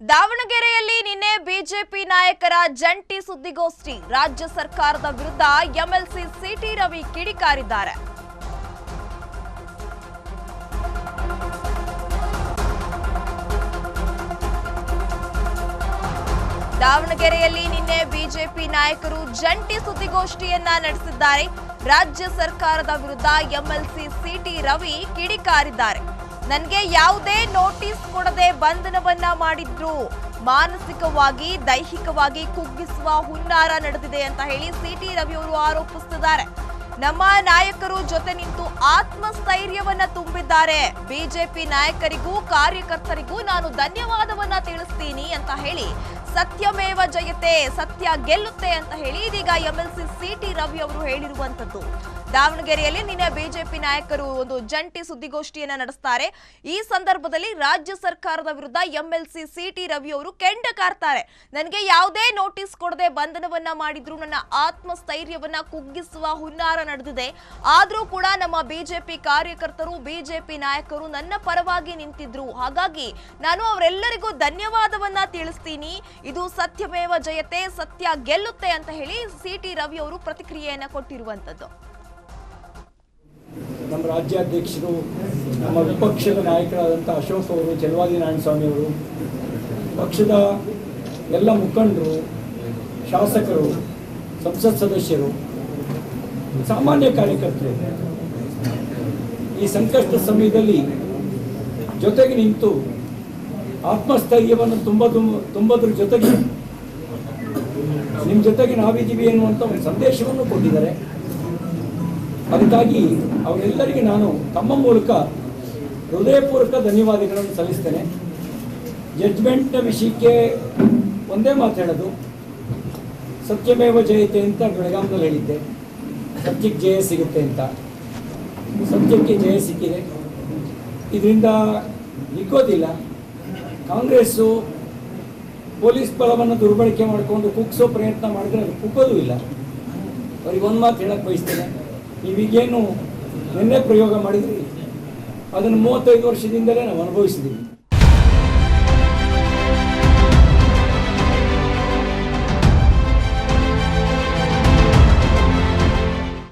ದಾವಣಗೆರೆಯಲ್ಲಿ ನಿನ್ನೆ ಬಿಜೆಪಿ ನಾಯಕರ ಜಂಟಿ ಸುದ್ದಿಗೋಷ್ಠಿ. ರಾಜ್ಯ ಸರ್ಕಾರದ ವಿರುದ್ಧ ಎಂಎಲ್ಸಿ ಸಿಟಿ ರವಿ ಕಿಡಿಕಾರಿದ್ದಾರೆ. ದಾವಣಗೆರೆಯಲ್ಲಿ ನಿನ್ನೆ ಬಿಜೆಪಿ ನಾಯಕರು ಜಂಟಿ ಸುದ್ದಿಗೋಷ್ಠಿಯನ್ನ ನಡೆಸಿದ್ದಾರೆ. ರಾಜ್ಯ ಸರ್ಕಾರದ ವಿರುದ್ಧ ಎಂಎಲ್ಸಿ ಸಿಟಿ ರವಿ ಕಿಡಿಕಾರಿದ್ದಾರೆ. ನನಗೆ ಯಾವುದೇ ನೋಟಿಸ್ ಕೊಡದೆ ಬಂಧನವನ್ನ ಮಾಡಿದ್ರು, ಮಾನಸಿಕವಾಗಿ ದೈಹಿಕವಾಗಿ ಕುಗ್ಗಿಸುವ ಹುನ್ನಾರ ನಡೆದಿದೆ ಅಂತ ಹೇಳಿ ಸಿಟಿ ರವಿ ಅವರು ಆರೋಪಿಸುತ್ತಿದ್ದಾರೆ. ನಮ್ಮ ನಾಯಕರು ಜೊತೆ ನಿಂತು ಆತ್ಮಸ್ಥೈರ್ಯವನ್ನ ತುಂಬಿದ್ದಾರೆ. ಬಿಜೆಪಿ ನಾಯಕರಿಗೂ ಕಾರ್ಯಕರ್ತರಿಗೂ ನಾನು ಧನ್ಯವಾದವನ್ನ ತಿಳಿಸ್ತೀನಿ ಅಂತ ಹೇಳಿ ಸತ್ಯಮೇವ ಜಯತೆ, ಸತ್ಯ ಗೆಲ್ಲುತ್ತೆ ಅಂತ ಹೇಳಿ ಇದೀಗ ಎಂಎಲ್ಸಿ ಸಿಟಿ ರವಿ ಅವರು ಹೇಳಿರುವಂತದ್ದು. ದಾವಣಗೆರೆಯಲ್ಲಿ ನಿನ್ನೆ ಬಿಜೆಪಿ ನಾಯಕರು ಒಂದು ಜಂಟಿ ಸುದ್ದಿಗೋಷ್ಠಿಯನ್ನ ನಡೆಸ್ತಾರೆ. ಈ ಸಂದರ್ಭದಲ್ಲಿ ರಾಜ್ಯ ಸರ್ಕಾರದ ವಿರುದ್ಧ ಎಂಎಲ್ಸಿ ಸಿಟಿ ರವಿ ಅವರು ಕೆಂಡ ಕಾರ್ತಾರೆ. ನನಗೆ ಯಾವುದೇ ನೋಟಿಸ್ ಕೊಡದೆ ಬಂಧನವನ್ನ ಮಾಡಿದ್ರು, ನನ್ನ ಆತ್ಮಸ್ಥೈರ್ಯವನ್ನ ಕುಗ್ಗಿಸುವ ಹುನ್ನಾರ ನಡೆದಿದೆ. ಆದ್ರೂ ಕೂಡ ನಮ್ಮ ಬಿಜೆಪಿ ಕಾರ್ಯಕರ್ತರು, ಬಿಜೆಪಿ ನಾಯಕರು ನನ್ನ ಪರವಾಗಿ ನಿಂತಿದ್ರು. ಹಾಗಾಗಿ ನಾನು ಅವರೆಲ್ಲರಿಗೂ ಧನ್ಯವಾದವನ್ನ ತಿಳಿಸ್ತೀನಿ. ಇದು ಸತ್ಯಮೇವ ಜಯತೆ, ಸತ್ಯ ಗೆಲ್ಲುತ್ತೆ ಅಂತ ಹೇಳಿ ಸಿಟಿ ರವಿ ಅವರು ಪ್ರತಿಕ್ರಿಯೆಯನ್ನ ಕೊಟ್ಟಿರುವಂತದ್ದು. ನಮ್ಮ ರಾಜ್ಯಾಧ್ಯಕ್ಷರು, ನಮ್ಮ ವಿಪಕ್ಷದ ನಾಯಕರಾದಂಥ ಅಶೋಕ್ ಅವರು, ಚಲವಾದಿ ನಾರಾಯಣಸ್ವಾಮಿ ಅವರು, ಪಕ್ಷದ ಎಲ್ಲ ಮುಖಂಡರು, ಶಾಸಕರು, ಸಂಸತ್ ಸದಸ್ಯರು, ಸಾಮಾನ್ಯ ಕಾರ್ಯಕರ್ತರು ಈ ಸಂಕಷ್ಟ ಸಮಯದಲ್ಲಿ ಜೊತೆಗೆ ನಿಂತು ಆತ್ಮಸ್ಥೈರ್ಯವನ್ನು ತುಂಬೋದ್ರ ಜೊತೆಗೆ ನಿಮ್ಮ ಜೊತೆಗೆ ನಾವಿದ್ದೀವಿ ಎನ್ನುವಂಥ ಒಂದು ಸಂದೇಶವನ್ನು ಕೊಟ್ಟಿದ್ದಾರೆ. ಅದಕ್ಕಾಗಿ ಅವರೆಲ್ಲರಿಗೆ ನಾನು ತಮ್ಮ ಮೂಲಕ ಹೃದಯಪೂರ್ವಕ ಧನ್ಯವಾದಗಳನ್ನು ಸಲ್ಲಿಸ್ತೇನೆ. ಜಡ್ಜ್ಮೆಂಟ್ನ ವಿಷಯಕ್ಕೆ ಒಂದೇ ಮಾತು ಹೇಳೋದು, ಸತ್ಯಮೇವ ಜಯತೆ ಅಂತ ಬೆಳಗಾಂದಲ್ಲಿ ಹೇಳಿದ್ದೆ. ಸತ್ಯಕ್ಕೆ ಜಯ ಸಿಗುತ್ತೆ ಅಂತ, ಸತ್ಯಕ್ಕೆ ಜಯ ಸಿಕ್ಕಿದೆ. ಇದರಿಂದ ನಿಗೋದಿಲ್ಲ. ಕಾಂಗ್ರೆಸ್ಸು ಪೊಲೀಸ್ ಬಲವನ್ನು ದುರ್ಬಳಕೆ ಮಾಡಿಕೊಂಡು ಕುಗ್ಸೋ ಪ್ರಯತ್ನ ಮಾಡಿದ್ರೆ ಅದು ಕುಗ್ಗೋದು ಇಲ್ಲ. ಅವ್ರಿಗೆ ಒಂದು ಮಾತು ಹೇಳಕ್ಕೆ ಬಯಸ್ತೇನೆ, ನೀವೀಗೇನು ನಿನ್ನೆ ಪ್ರಯೋಗ ಮಾಡಿದ್ರಿ ಅದನ್ನು 35 ವರ್ಷದಿಂದಲೇ ನಾವು ಅನುಭವಿಸಿದ್ದೀವಿ.